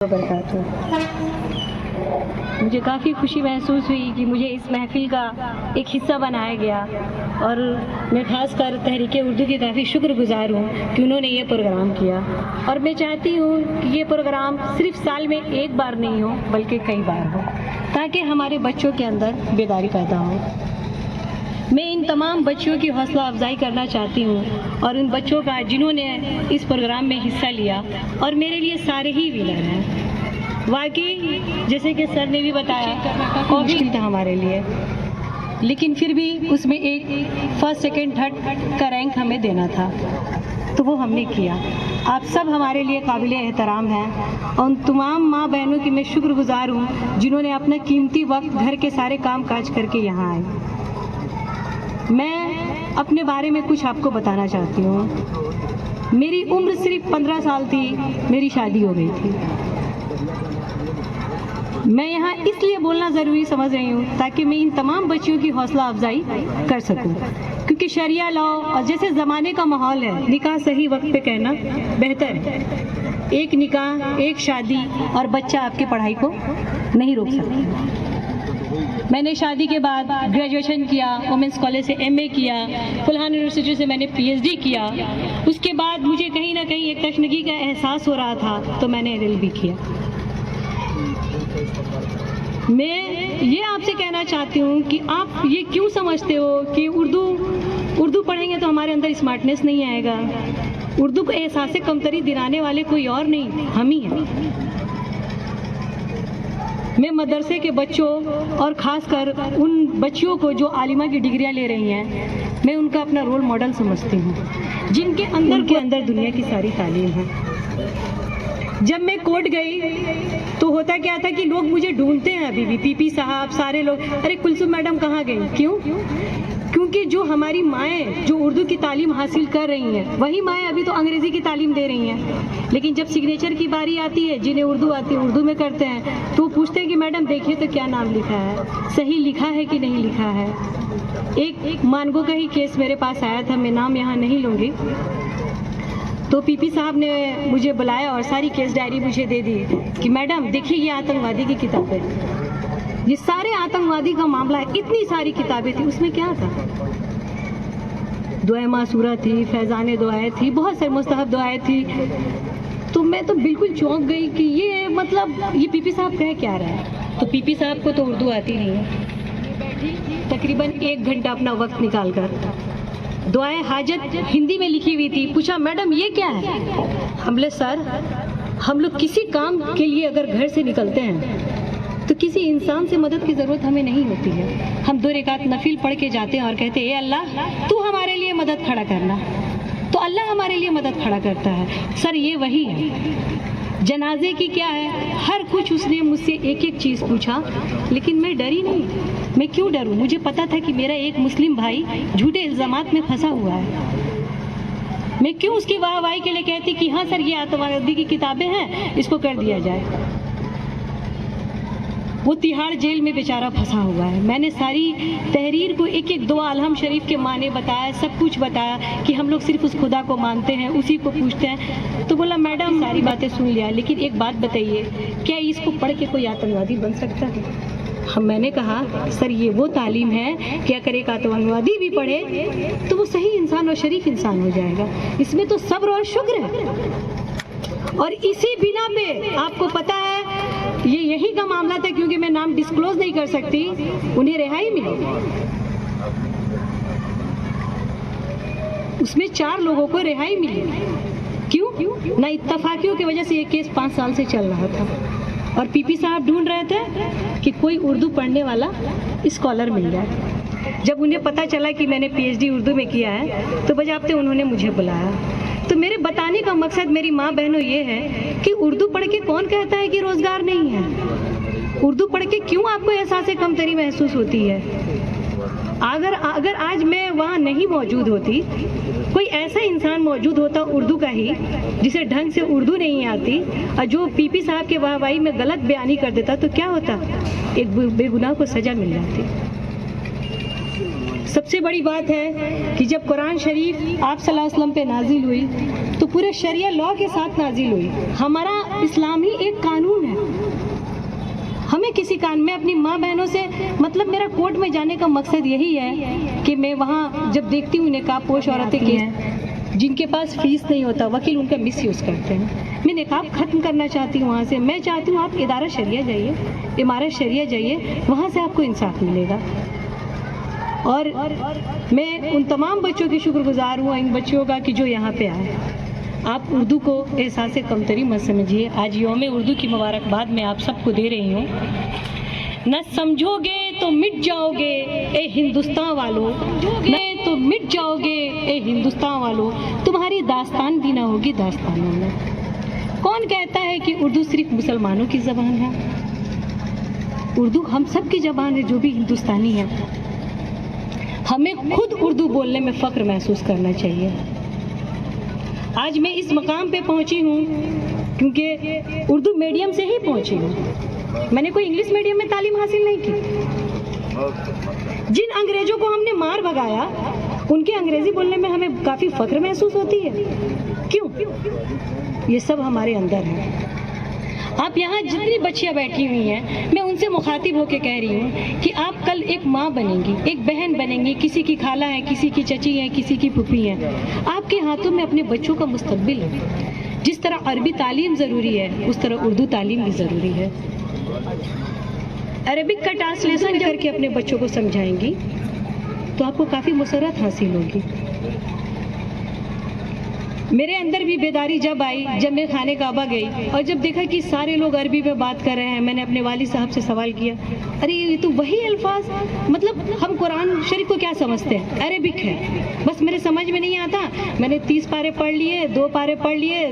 وبرکاتہ۔ مجھے کافی خوشی محسوس ہوئی کہ مجھے اس محفل کا ایک حصہ بنایا گیا، اور میں خاص کر تحریک اردو کی کافی شکر گزار ہوں کہ انہوں نے یہ پروگرام کیا، اور میں چاہتی ہوں کہ یہ پروگرام صرف سال میں ایک بار نہیں ہو بلکہ کئی بار ہو، تاکہ ہمارے بچوں کے اندر بیداری پیدا ہو۔ میں ان تمام بچوں کی حوصلہ افزائی کرنا چاہتی ہوں، اور ان بچوں کا جنہوں نے اس پروگرام میں حصہ لیا، اور میرے لیے سارے ہی ونر ہیں۔ واقعی جیسے کہ سر نے بھی بتایا کافی مشکل تھا ہمارے لیے، لیکن پھر بھی اس میں ایک فرسٹ سیکنڈ تھرڈ کا رینک ہمیں دینا تھا، تو وہ ہم نے کیا۔ آپ سب ہمارے لیے قابل احترام ہیں، اور ان تمام ماں بہنوں کی میں شکر گزار ہوں جنہوں نے اپنا قیمتی وقت گھر کے سارے کام کاج کر کے یہاں آئے۔ میں اپنے بارے میں کچھ آپ کو بتانا چاہتی ہوں۔ میری عمر صرف 15 سال تھی، میری شادی ہو گئی تھی۔ میں یہاں اس لیے بولنا ضروری سمجھ رہی ہوں تاکہ میں ان تمام بچیوں کی حوصلہ افزائی کر سکوں، کیونکہ شریعہ لا اور جیسے زمانے کا ماحول ہے، نکاح صحیح وقت پہ کہنا بہتر ہے۔ ایک نکاح، ایک شادی اور بچہ آپ کی پڑھائی کو نہیں روک سکتا۔ میں نے شادی کے بعد گریجویشن کیا، وومنس کالج سے MA کیا، فلحان یونیورسٹی سے میں نے PhD کیا۔ اس کے بعد مجھے کہیں نہ کہیں ایک تشنگی کا احساس ہو رہا تھا، تو میں نے LLB کیا۔ میں یہ آپ سے کہنا چاہتی ہوں کہ آپ یہ کیوں سمجھتے ہو کہ اردو پڑھیں گے تو ہمارے اندر اسمارٹنیس نہیں آئے گا؟ اردو کو احساس کمتری دلانے والے کوئی اور نہیں، ہم ہی ہیں۔ میں مدرسے کے بچوں اور خاص کر ان بچیوں کو جو عالمہ کی ڈگریاں لے رہی ہیں، میں ان کا اپنا رول ماڈل سمجھتی ہوں، جن کے اندر دنیا کی ساری تعلیم ہے۔ جب میں کوٹ گئی تو ہوتا کیا تھا کہ لوگ مجھے ڈھونڈتے ہیں، ابھی بھی PP صاحب سارے لوگ، ارے کلثوم میڈم کہاں گئی؟ کیوں؟ کیونکہ جو ہماری مائیں جو اردو کی تعلیم حاصل کر رہی ہیں، وہی مائیں ابھی تو انگریزی کی تعلیم دے رہی ہیں، لیکن جب سگنیچر کی باری آتی ہے، جنہیں اردو آتی ہے اردو میں کرتے ہیں، تو وہ پوچھتے ہیں کہ میڈم دیکھیے تو کیا نام لکھا ہے، صحیح لکھا ہے کہ نہیں لکھا ہے۔ ایک مانگو کا ہی کیس میرے پاس آیا تھا، میں نام یہاں نہیں لوں گی، تو PP صاحب نے مجھے بلایا اور ساری کیس ڈائری مجھے دے دی کہ میڈم دیکھیے یہ آتنکوادی کی کتاب ہے، یہ سارے آتنکوادی کا معاملہ ہے، اتنی ساری کتابیں تھیں، اس میں کیا تھا؟ دعائے معصورہ تھی، فیضان دعائیں تھی، بہت سارے مستحب دعائیں تھی۔ تو میں تو بالکل چونک گئی کہ یہ مطلب یہ PP صاحب کہہ کیا رہا ہے؟ تو PP صاحب کو تو اردو آتی نہیں ہے، تقریباً 1 گھنٹہ اپنا وقت نکال کر دعائے حاجت ہندی میں لکھی ہوئی تھی، پوچھا میڈم یہ کیا ہے؟ ہم بولے سر ہم لوگ کسی کام کے لیے اگر گھر سے نکلتے ہیں تو کسی انسان سے مدد کی ضرورت ہمیں نہیں ہوتی ہے، ہم 2 رکعت نفل پڑھ کے جاتے ہیں اور کہتے ہیں اے اللہ تو ہمارے لیے مدد کھڑا کرنا، تو اللہ ہمارے لیے مدد کھڑا کرتا ہے۔ سر یہ وہی ہے۔ جنازے کی کیا ہے؟ ہر کچھ اس نے مجھ سے ایک ایک چیز پوچھا، لیکن میں ڈری نہیں۔ میں کیوں ڈروں؟ مجھے پتا تھا کہ میرا ایک مسلم بھائی جھوٹے الزامات میں پھنسا ہوا ہے۔ میں کیوں اس کی واہ واہی کے لیے کہتی کہ ہاں سر یہ آتنکوادی کی کتابیں ہیں، اس کو کر دیا جائے۔ وہ تہاڑ جیل میں بیچارہ پھنسا ہوا ہے۔ میں نے ساری تحریر کو ایک ایک دعا الحم شریف کے معنی بتایا، سب کچھ بتایا کہ ہم لوگ صرف اس خدا کو مانتے ہیں، اسی کو پوچھتے ہیں۔ تو بولا میڈم ساری باتیں سن لیا، لیکن ایک بات بتائیے، کیا اس کو پڑھ کے کوئی آتنکوادی بن سکتا ہے؟ میں نے کہا سر یہ وہ تعلیم ہے کہ اگر ایک آتنکوادی بھی پڑھے تو وہ صحیح انسان اور شریف انسان ہو جائے گا۔ اس میں تو صبر اور شکر ہے، اور اسی بنا پہ آپ کو پتا ہے یہی کا معاملہ تھا، کیونکہ میں نام ڈسکلوز نہیں کر سکتی، انہیں رہائی ملی۔ اس میں 4 لوگوں کو رہائی ملی۔ کیوں؟ نہ اتفاقیوں کی وجہ سے یہ کیس 5 سال سے چل رہا تھا، اور PP صاحب ڈھونڈ رہے تھے کہ کوئی اردو پڑھنے والا اسکالر مل جائے۔ جب انہیں پتا چلا کہ میں نے PhD اردو میں کیا ہے تو بجاتے انہوں نے مجھے بلایا۔ تو میرے بتانے کا مقصد میری ماں بہنوں یہ ہے کہ اردو پڑھ کے کون کہتا ہے کہ روزگار نہیں ہے؟ اردو پڑھ کے کیوں آپ کو احساس کمتری محسوس ہوتی ہے؟ اگر آج میں وہاں نہیں موجود ہوتی، کوئی ایسا انسان موجود ہوتا اردو کا ہی جسے ڈھنگ سے اردو نہیں آتی، اور جو PP صاحب کے واہ واہی میں غلط بیانی کر دیتا، تو کیا ہوتا؟ ایک بے گناہ کو سزا مل جاتی۔ سب سے بڑی بات ہے کہ جب قرآن شریف آپ صلی اللہ علیہ وسلم پہ نازل ہوئی تو پورے شریعہ لا کے ساتھ نازل ہوئی۔ ہمارا اسلام ہی ایک قانون ہمیں کسی کان میں اپنی ماں بہنوں سے مطلب میرا کورٹ میں جانے کا مقصد یہی ہے کہ میں وہاں جب دیکھتی ہوں نقاب پوش عورتیں جن کے پاس فیس نہیں ہوتا، وکیل ان کا مس یوز کرتے ہیں، میں نقاب ختم کرنا چاہتی ہوں وہاں سے. میں چاہتی ہوں آپ ادارہ شریعہ جائیے، عمارت شریعہ جائیے، وہاں سے آپ کو انصاف ملے گا. اور میں ان تمام بچوں کی شکر گزار ہوں، ان بچوں کا کہ جو یہاں پہ آئے. آپ اردو کو احساس کمتری مت سمجھیے. آج یوم اردو کی مبارکباد میں آپ سب کو دے رہی ہوں. نہ سمجھو گے تو مٹ جاؤ گے اے ہندوستان والو، نہ تو مٹ جاؤ گے اے ہندوستان والو، تمہاری داستان بھی نہ ہوگی داستانوں میں. کون کہتا ہے کہ اردو صرف مسلمانوں کی زبان ہے؟ اردو ہم سب کی زبان ہے جو بھی ہندوستانی ہے. ہمیں خود اردو بولنے میں فخر محسوس کرنا چاہیے. آج میں اس مقام پہ پہنچی ہوں کیونکہ اردو میڈیم سے ہی پہنچی ہوں. میں نے کوئی انگلش میڈیم میں تعلیم حاصل نہیں کی. جن انگریزوں کو ہم نے مار بھگایا ان کے انگریزی بولنے میں ہمیں کافی فخر محسوس ہوتی ہے. کیوں؟ یہ سب ہمارے اندر ہے. آپ یہاں جتنی بچیاں بیٹھی ہوئی ہیں میں ان سے مخاطب ہو کے کہہ رہی ہوں کہ آپ کل ایک ماں بنیں گی، ایک بہن بنیں گی، کسی کی خالہ ہے، کسی کی چچی ہے، کسی کی پھوپھی ہے. آپ کے ہاتھوں میں اپنے بچوں کا مستقبل ہے. جس طرح عربی تعلیم ضروری ہے اس طرح اردو تعلیم بھی ضروری ہے. عربک کا ٹرانسلیشن کر کے اپنے بچوں کو سمجھائیں گی تو آپ کو کافی مسرت حاصل ہوگی. میرے اندر بھی بیداری جب آئی جب میں خانہ کعبہ گئی اور جب دیکھا کہ سارے لوگ عربی میں بات کر رہے ہیں. میں نے اپنے والد صاحب سے سوال کیا، ارے یہ تو وہی الفاظ، مطلب ہم قرآن شریف کو کیا سمجھتے ہیں؟ عربک ہے. بس میرے سمجھ میں نہیں آتا. میں نے 30 پارے پڑھ لیے، 2 پارے پڑھ لیے،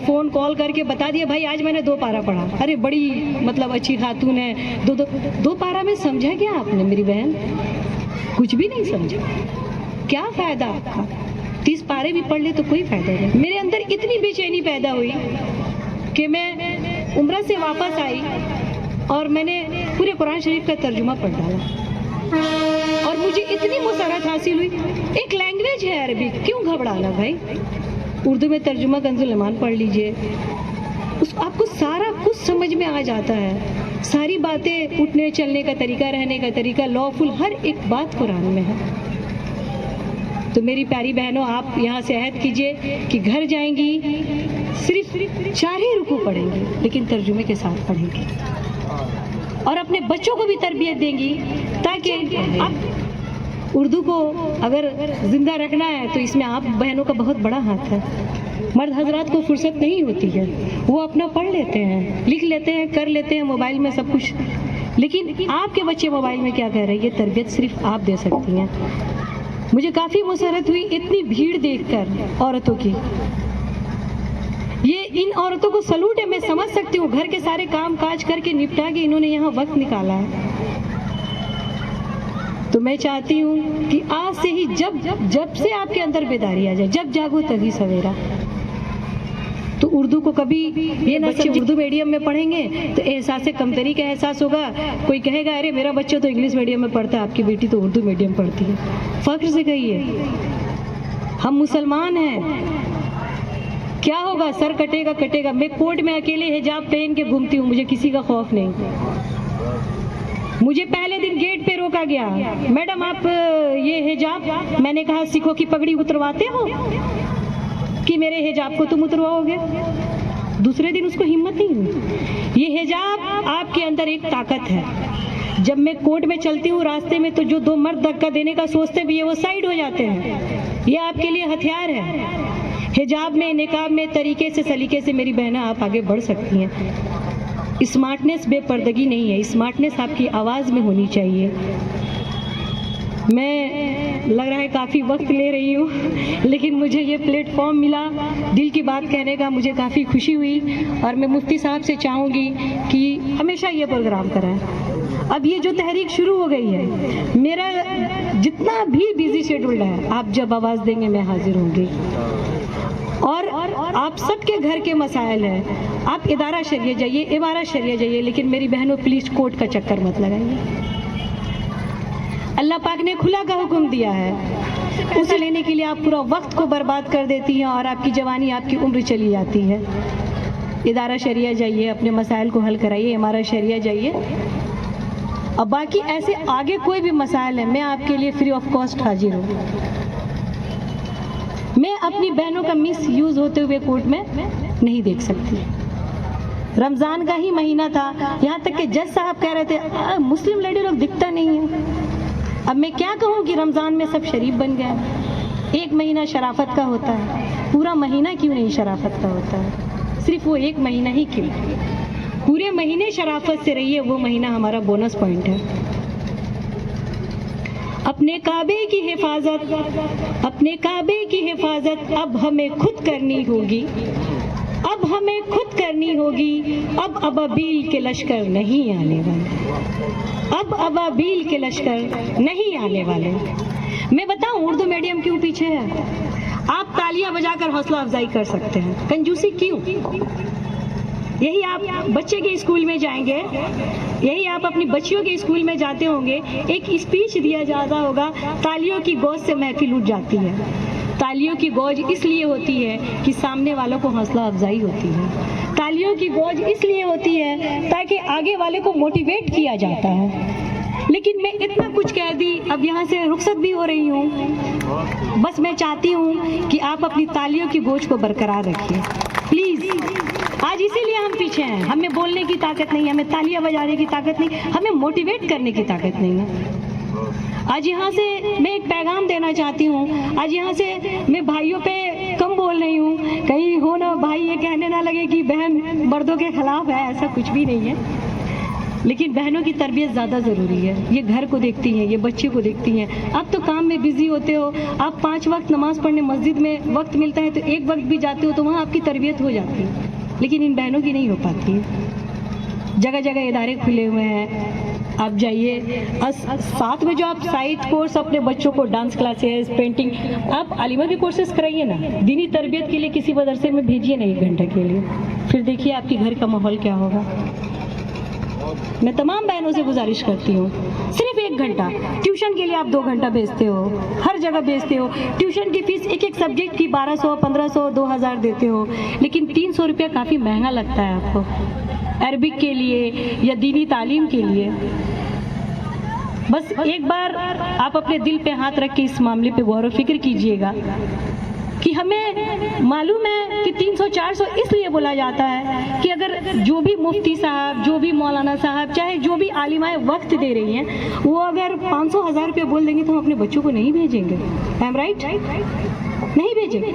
فون کال کر کے بتا دیا بھائی آج میں نے 2 پارا پڑھا. ارے بڑی مطلب اچھی خاتون ہے. 2 پارا میں سمجھا کیا آپ نے میری بہن؟ کچھ بھی نہیں سمجھا. کیا فائدہ آپ کا؟ 30 پارے بھی پڑھ لے تو کوئی فائدہ نہیں. میرے اندر اتنی بے چینی پیدا ہوئی کہ میں عمرہ سے واپس آئی اور میں نے پورے قرآن شریف کا ترجمہ پڑھ ڈالا اور مجھے اتنی مسرت حاصل ہوئی. ایک لینگویج ہے عربی، کیوں گھبرانا بھائی؟ اردو میں ترجمہ کنز الایمان پڑھ لیجئے، آپ کو سارا کچھ سمجھ میں آ جاتا ہے. ساری باتیں، اٹھنے چلنے کا طریقہ، رہنے کا طریقہ، لافل ہر ایک بات قرآن میں ہے. تو میری پیاری بہنوں، آپ یہاں سے عہد کیجئے کہ گھر جائیں گی صرف 4 ہی رکوع پڑھیں گی لیکن ترجمے کے ساتھ پڑھیں گی اور اپنے بچوں کو بھی تربیت دیں گی تاکہ آپ اردو کو اگر زندہ رکھنا ہے تو اس میں آپ بہنوں کا بہت بڑا ہاتھ ہے. مرد حضرات کو فرصت نہیں ہوتی ہے، وہ اپنا پڑھ لیتے ہیں، لکھ لیتے ہیں، کر لیتے ہیں موبائل میں سب کچھ، لیکن آپ کے بچے موبائل میں کیا کر رہے ہیں یہ تربیت صرف آپ دے سکتی ہیں. مجھے کافی مسرت ہوئی اتنی بھیڑ دیکھ کر عورتوں کی. یہ ان عورتوں کو سلوٹ ہے. میں سمجھ سکتی ہوں گھر کے سارے کام کاج کر کے نپٹا کے انہوں نے یہاں وقت نکالا ہے. تو میں چاہتی ہوں کہ آج سے ہی جب سے آپ کے اندر بیداری آ جائے، جب جاگو تبھی سویرا. تو اردو کو کبھی یہ نہ بچے اردو میڈیم میں پڑھیں گے تو احساس کمتری کا احساس ہوگا. کوئی کہے گا ارے میرا بچہ تو انگلش میڈیم میں پڑھتا ہے، آپ کی بیٹی تو اردو میڈیم پڑھتی ہے. فخر سے کہیے ہم مسلمان ہیں. کیا ہوگا؟ سر کٹے گا کٹے گا. میں کورٹ میں اکیلے حجاب پہن کے گھومتی ہوں، مجھے کسی کا خوف نہیں. مجھے پہلے دن گیٹ پہ روکا گیا، میڈم آپ یہ حجاب، میں نے کہا سکھوں کی پگڑی اترواتے ہو کہ میرے حجاب کو تم اترواؤ گے؟ دوسرے دن اس کو ہمت نہیں ہوئی. یہ حجاب آپ کے اندر ایک طاقت ہے. جب میں کورٹ میں چلتی ہوں راستے میں تو جو 2 مرد دھکا دینے کا سوچتے بھی ہے وہ سائڈ ہو جاتے ہیں. یہ آپ کے لیے ہتھیار ہے. حجاب میں، نقاب میں طریقے سے، سلیقے سے میری بہنیں آپ آگے بڑھ سکتی ہیں. اسمارٹنیس بے پردگی نہیں ہے، اسمارٹنیس آپ کی آواز میں ہونی چاہیے. میں لگ رہا ہے کافی وقت لے رہی ہوں لیکن مجھے یہ پلیٹ فارم ملا دل کی بات کہنے کا، مجھے کافی خوشی ہوئی اور میں مفتی صاحب سے چاہوں گی کہ ہمیشہ یہ پروگرام کرائیں. اب یہ جو تحریک شروع ہو گئی ہے، میرا جتنا بھی بیزی شیڈول ہے آپ جب آواز دیں گے میں حاضر ہوں گی. اور آپ سب کے گھر کے مسائل ہیں، آپ ادارہ شریعہ جائیے، عمارت شریعہ جائیے، لیکن میری بہنوں پلیز کورٹ کا چکر مت لگائیے. اللہ پاک نے کھلا کا حکم دیا ہے، اسے لینے کے لیے آپ پورا وقت کو برباد کر دیتی ہیں اور آپ کی جوانی، آپ کی عمر چلی جاتی ہے. ادارہ شریعہ جائیے، اپنے مسائل کو حل کرائیے، امارہ شریعہ جائیے. اور باقی ایسے آگے کوئی بھی مسائل ہیں، میں آپ کے لیے فری آف کاسٹ حاضر ہوں. میں اپنی بہنوں کا مس یوز ہوتے ہوئے کورٹ میں نہیں دیکھ سکتی. رمضان کا ہی مہینہ تھا، یہاں تک کہ جج صاحب کہہ رہے تھے مسلم لیڈی لوگ دکھتا نہیں ہے. اب میں کیا کہوں کہ رمضان میں سب شریف بن گئے. ایک مہینہ شرافت کا ہوتا ہے، پورا مہینہ کیوں نہیں شرافت کا ہوتا ہے؟ صرف وہ ایک مہینہ ہی کیوں؟ پورے مہینے شرافت سے رہیے، وہ مہینہ ہمارا بونس پوائنٹ ہے. اپنے کعبے کی حفاظت، اپنے کعبے کی حفاظت اب ہمیں خود کرنی ہوگی، اب ہمیں خود کرنی ہوگی. اب ابابیل کے لشکر نہیں آنے والے، اب ابابیل کے لشکر نہیں آنے والے. میں بتاؤں اردو میڈیم کیوں پیچھے ہے؟ آپ تالیاں بجا کر حوصلہ افزائی کر سکتے ہیں، کنجوسی کیوں؟ یہی آپ بچے کے اسکول میں جائیں گے، یہی آپ اپنی بچیوں کے اسکول میں جاتے ہوں گے، ایک اسپیچ دیا جاتا ہوگا، تالیوں کی گوج سے محفل اٹھ جاتی ہے. تالیوں کی گوج اس لیے ہوتی ہے کہ سامنے والوں کو حوصلہ افزائی ہوتی ہے. تالیوں کی گوج اس لیے ہوتی ہے تاکہ آگے والے کو موٹیویٹ کیا جاتا ہے. لیکن میں اتنا کچھ کہہ دی، اب یہاں سے رخصت بھی ہو رہی ہوں. بس میں چاہتی ہوں کہ آپ اپنی تالیوں کی گوج کو برقرار رکھیے پلیز. آج اسی لیے ہم پیچھے ہیں، ہمیں بولنے کی طاقت نہیں، ہمیں تالیاں بجانے کی طاقت نہیں، ہمیں موٹیویٹ کرنے کی طاقت نہیں ہے. آج یہاں سے میں ایک پیغام دینا چاہتی ہوں. آج یہاں سے میں بھائیوں پہ کم بول رہی ہوں، کہیں ہو نہ بھائی یہ کہنے نہ لگے کہ بہن مردوں کے خلاف ہے، ایسا کچھ بھی نہیں ہے. لیکن بہنوں کی تربیت زیادہ ضروری ہے. یہ گھر کو دیکھتی ہیں، یہ بچے کو دیکھتی ہیں. آپ تو کام میں بزی ہوتے ہو، آپ 5 وقت نماز پڑھنے مسجد میں وقت ملتا ہے تو 1 وقت بھی جاتے ہو تو وہاں آپ کی تربیت ہو جاتی ہے. لیکن ان بہنوں کی نہیں ہو پاتی ہے. جگہ جگہ ادارے کھلے ہوئے ہیں، آپ جائیے. ساتھ میں جو آپ سائٹ کورس اپنے بچوں کو ڈانس کلاسز، پینٹنگ، آپ عالمہ کے کورسز کرائیے نا. دینی تربیت کے لیے کسی مدرسے میں بھیجیے نا 1 گھنٹے کے لیے، پھر دیکھیے آپ کے گھر کا ماحول کیا ہوگا. میں تمام بہنوں سے گزارش کرتی ہوں، صرف 1 گھنٹہ. ٹیوشن کے لیے آپ 2 گھنٹہ بھیجتے ہو، ہر جگہ بھیجتے ہو. ٹیوشن کی فیس ایک سبجیکٹ کی 1200، 1500، 2000 دیتے ہو، لیکن 300 روپیہ کافی مہنگا لگتا ہے آپ کو عربک کے لیے یا دینی تعلیم کے لیے. بس ایک بار آپ اپنے دل پہ ہاتھ رکھ کے اس معاملے پہ غور و فکر کیجئے گا کہ ہمیں معلوم ہے کہ 300-400 اس لیے بولا جاتا ہے کہ اگر جو بھی مفتی صاحب، جو بھی مولانا صاحب، چاہے جو بھی عالمائے وقت دے رہی ہیں، وہ اگر 500-1000 روپے بول دیں گے تو ہم اپنے بچوں کو نہیں بھیجیں گے. I am right? نہیں بھیجیں گے.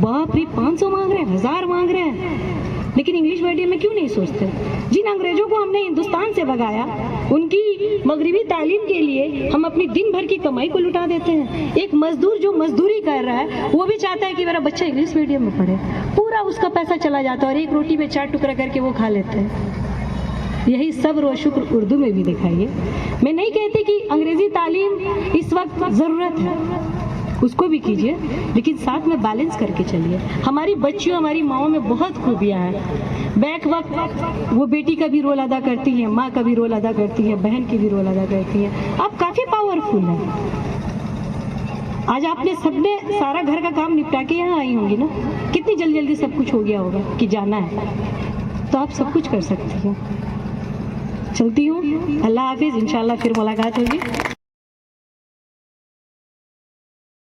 باپ رے 500 مانگ رہے ہیں، 1000 مانگ رہے ہیں. لیکن انگلش میڈیم میں کیوں نہیں سوچتے؟ جن انگریزوں کو ہم نے ہندوستان سے بھگایا، ان کی مغربی تعلیم کے لیے ہم اپنی دن بھر کی کمائی کو لٹا دیتے ہیں. ایک مزدور جو مزدوری کر رہا ہے وہ بھی چاہتا ہے کہ میرا بچہ انگلش میڈیم میں پڑھے. پورا اس کا پیسہ چلا جاتا ہے اور 1 روٹی پہ 4 ٹکڑا کر کے وہ کھا لیتے ہیں. یہی صبر و شکر اردو میں بھی دکھائیے. میں نہیں کہتی کہ انگریزی تعلیم اس وقت ضرورت ہے، اس کو بھی کیجیے، لیکن ساتھ میں بیلنس کر کے چلیے. ہماری بچیوں، ہماری ماؤں میں بہت خوبیاں ہیں. بیک وقت وہ بیٹی کا بھی رول ادا کرتی ہیں، ماں کا بھی رول ادا کرتی ہیں، بہن کی بھی رول ادا کرتی ہیں. آپ کافی پاورفل ہیں. آج آپ نے سب نے سارا گھر کا کام نپٹا کے یہاں آئی ہوں گی نا. کتنی جلدی سب کچھ ہو گیا ہوگا کہ جانا ہے تو آپ سب کچھ کر سکتی ہیں. چلتی ہوں. اللہ حافظ. انشاءاللہ پھر ملاقات ہوگی.